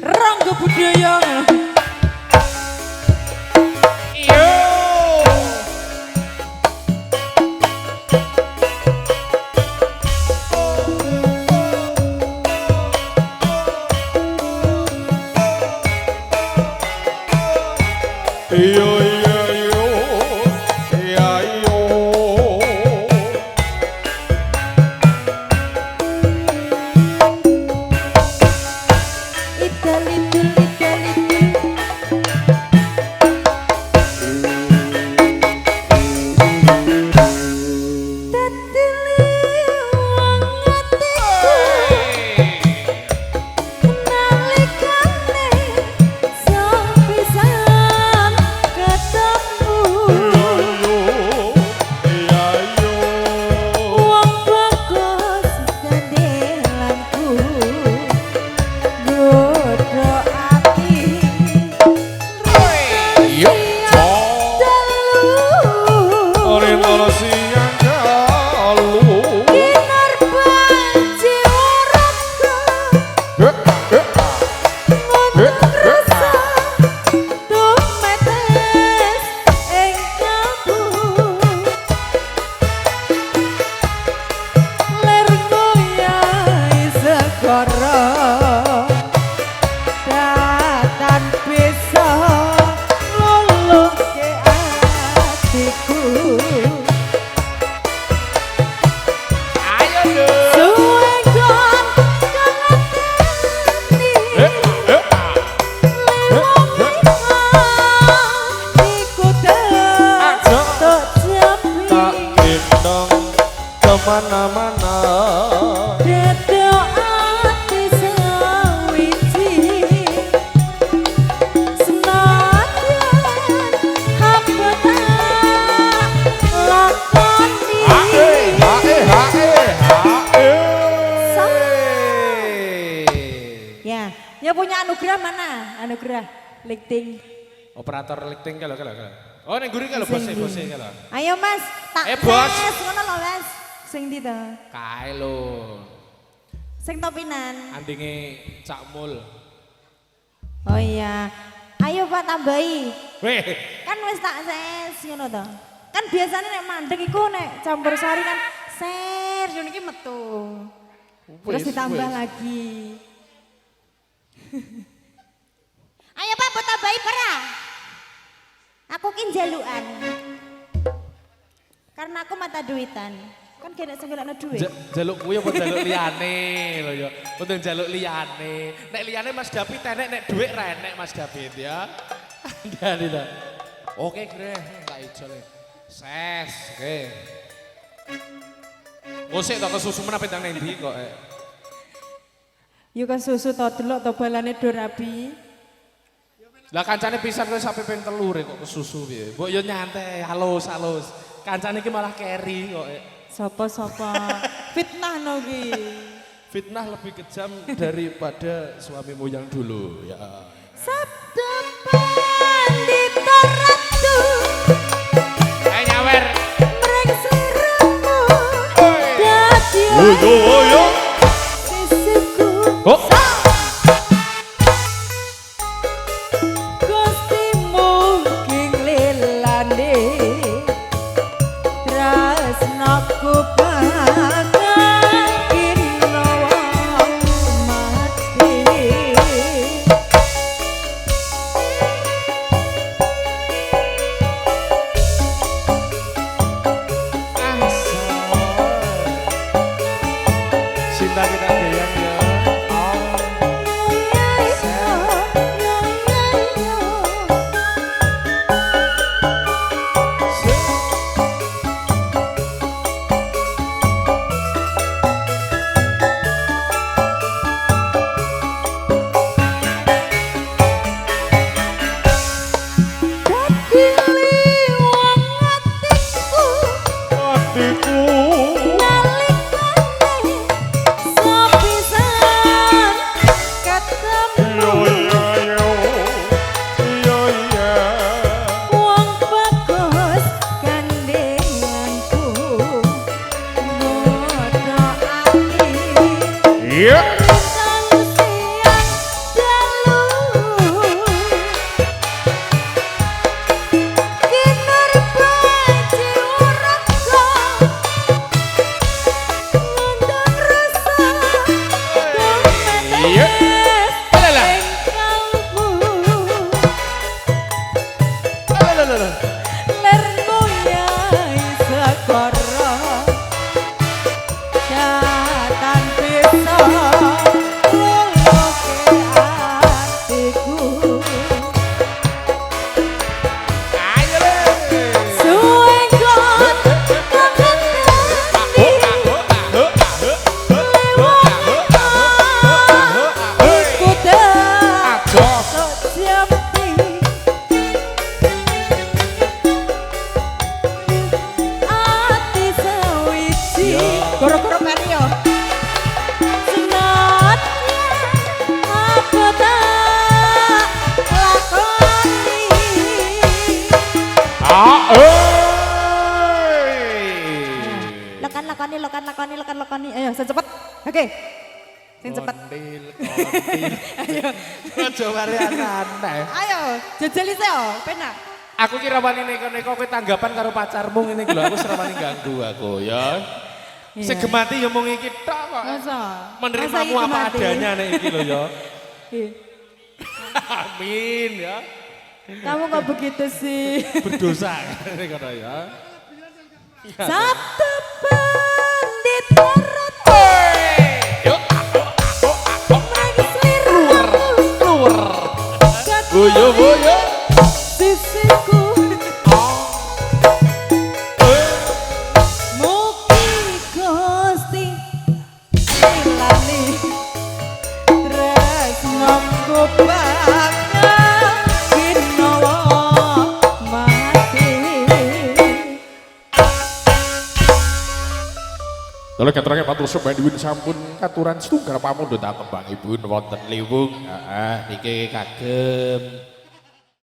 Rangga budaya. Yo yo yo ya yo Idal mana-mana Dedo ati sawiji Senajan hamba tak lakoni Ya punya anugerah mana? Anugerah lifting operator lifting kalau. Oh ning guri kalau bos kalau. Ayo Mas, tak bos. ngono lho Mas. Sing ndi to? Kae lho. Sing topinan. Andinge Cak Mul. Oh iya. Ayo Pak tambahi. Weh. Kan wis tak ses ngono to. Kan biasanya nek mandeg iku nek campur sari kan ser yo niki metu. Terus ditambah lagi. Ayo Pak mbok tambahi pera. Aku ki njalukan. Karena aku mata duitan. Kan kena senggelakno duit. Jaluk kuwi apa jaluk liyane lho ya. Mboten jaluk liyane. Nek liyane Mas David enek nek dhuwit ra enek Mas David ya. Andani ta. Oke, Greh, tak ijol. Ses, oke. Ngosik to kesusu men apa ndang ndi kok. Yo kan susu to delok to balane do rabi. Lah kancane pisan kowe sampe ping 3 kok kesusu piye. Mbok yo nyantai, halus. Kancane iki malah carry kok. Sapa-sapa fitnah no ki. Fitnah lebih kejam daripada suamimu yang dulu ya. Sabda pandita ratu. Nyawer. Mreng sliramu. Dadi Yo. sisiku. Oh. Gusti mungking lelane. Tresnaku bakal kinawa mati. Iya. Alah. Alah. Lermu yai segara jatan bisa loloke hatiku Ayo le. suwe got iku dah sejati ati sawiji goro-goro meni yo senatnya aku tak lakoni lekan lakoni ayo sing cepet oke sing cepet Kontil. Aja mari aneh. ayo jejeli sih yo penak Aku kira wani neko-neko kowe tanggapan karo pacarmu ngene iki lho, aku serawani ganggu aku ya. Iya. Segemati ya mung iki tok kok. masa Menerimamu Masa iki apa mati? adanya nek iki lho ya. Ih, Amin ya. kamu kok begitu sih Berdosa ngene kono ya. satu pandit perut Yuk. lagi seliru Luar. Boyo. sisiku mugi gusti ilani tresnamku bakal ginawa mati Lalu keterangan matur sebandiwin sampun katuran setunggal pamundhut kembang ibu wonten liwung. Niki kagem